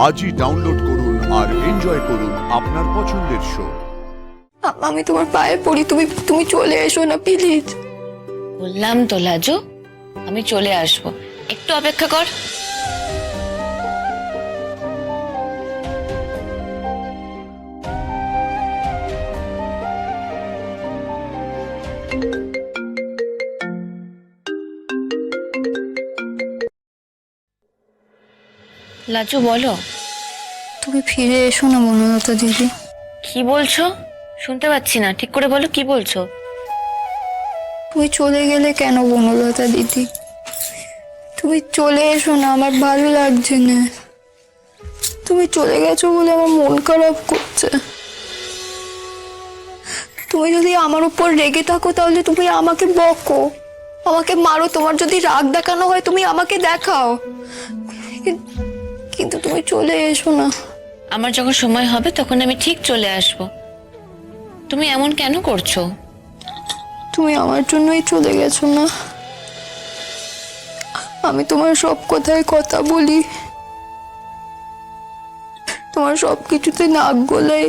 আজই ডাউনলোড করুন আর এনজয় করুন আপনার পছন্দের শো। আমি তোমার পায়ে পড়ি, তুমি তুমি চলে এসো না প্লিজ। বললাম তো লাজু, আমি চলে আসব, একটু অপেক্ষা কর। লাজু বলো। তুমি ফিরে এসো না বনলতা দিদি। কি বলছো? শুনতে পাচ্ছি না, ঠিক করে বলো কি বলছো। তুমি চলে গেলে কেন বনলতা দিদি? তুমি চলে এসো না, আমার ভালো লাগছে না। তুমি চলে গেছো বলে আমার মন খারাপ করছে। তুমি যদি আমার উপর রেগে থাকো তাহলে তুমি আমাকে বকো, আমাকে মারো, তোমার যদি রাগ দেখানো হয় তুমি আমাকে দেখাও, কিন্তু তুমি চলে এসো না। আমার যখন সময় হবে তখন আমি ঠিক চলে আসব। তুমি এমন কেন করছো? তুমি আমার জন্যই চলে গেছো না? আমি তোমার সব কথায় কথা বলি, তোমার সব কিছুতে নাক গলাই,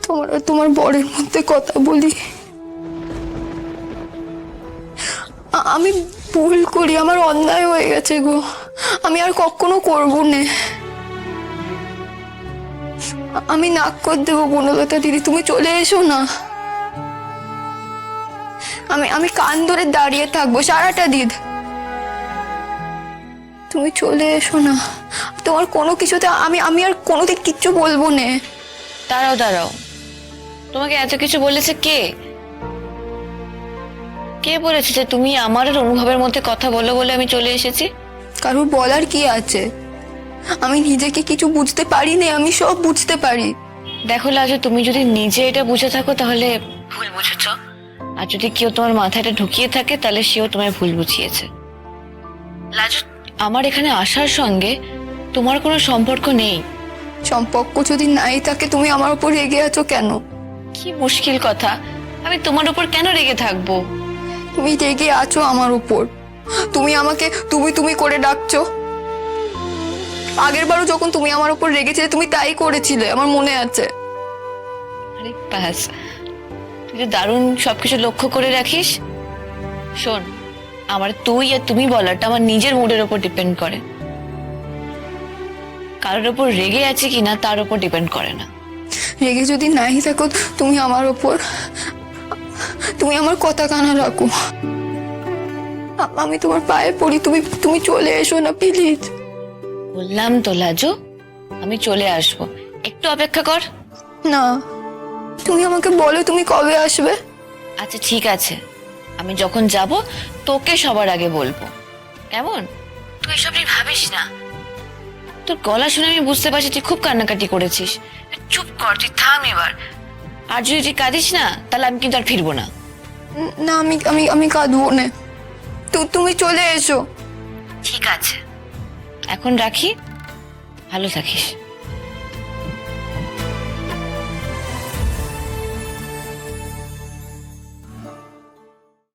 তোমার আর তোমার বরের মধ্যে কথা বলি। আমি ভুল করি, আমার অন্যায় হয়ে গেছে গো, আমি আর কখনো করবো না। আমি নাক করে দেবো বনলতা দিদি, তুমি চলে এসো না। আমি কান ধরে দাঁড়িয়ে থাকবো সারাটা দিন, তুমি চলে এসো না। তোমার কোনো কিছুতে আমি আমি আর কোনোদিন কিচ্ছু বলবো না। দাঁড়াও দাঁড়াও, তোমাকে এত কিছু বলেছে কে? কে বলেছে যে তুমি আমার আর অনুভবের মধ্যে কথা বলো বলে আমি চলে এসেছি? কারোর বলার কি আছে? আমি নিজেকে কিছু বুঝতে পারি না, আমি সব বুঝতে পারি। দেখো লাজু, তুমি যদি নিজে এটা বুঝে থাকো তাহলে ভুল বুঝেছ, আর যদি কেউ তোমার মাথায় এটা ঢুকিয়ে থাকে তাহলে সেও তোমায় ভুল বুঝিয়েছে। লাজু, আমার এখানে আসার সঙ্গে তোমার কোনো সম্পর্ক নেই। সম্পর্ক যদি নাই থাকে তুমি আমার উপর রেগে আছো কেন? কি মুশকিল কথা, আমি তোমার উপর কেন রেগে থাকবো? তুমি রেগে আছো আমার উপর, তুমি আমাকে তুমি তুমি করে ডাকছো। আগের বারও যখন তুমি আমার উপর রেগেছিলে তুমি তাই করেছিলে, আমার মনে আছে। আরে ব্যাস, তুই যে দারুণ সবকিছু লক্ষ্য করে রাখিস। শোন, আমার তুই আর তুমি বলাটা আমার নিজের মুডের উপর ডিপেন্ড করে, কারোর উপর রেগে আছে কিনা তার উপর ডিপেন্ড করে না। রেগে যদি নাই থাকো তুমি আমার উপর, তুমি আমার কথা কানা রাখো। আমি তোমার পায়ে পড়ি, তুমি তুমি চলে এসো না প্লিজ। বললাম তো লাজু, আমি চলে আসব, একটু অপেক্ষা কর। না, তুমি আমাকে বলো তুমি কবে আসবে। আচ্ছা ঠিক আছে, আমি যখন যাব তোকে সবার আগে বলবো, কেমন? তুই এসব নিয়ে ভাবিস না। তোর গলা শুনে আমি বুঝতে পারছি তুই খুব কান্নাকাটি করেছিস। চুপ কর, তুই থাম এবার। আর যদি তুই কাঁদিস না তাহলে আমি কিন্তু আর ফিরবো না। না, আমি আমি আমি কাঁদবো না, তুমি চলে এসো। ঠিক আছে, এখন রাখি, ভালো থাকিস।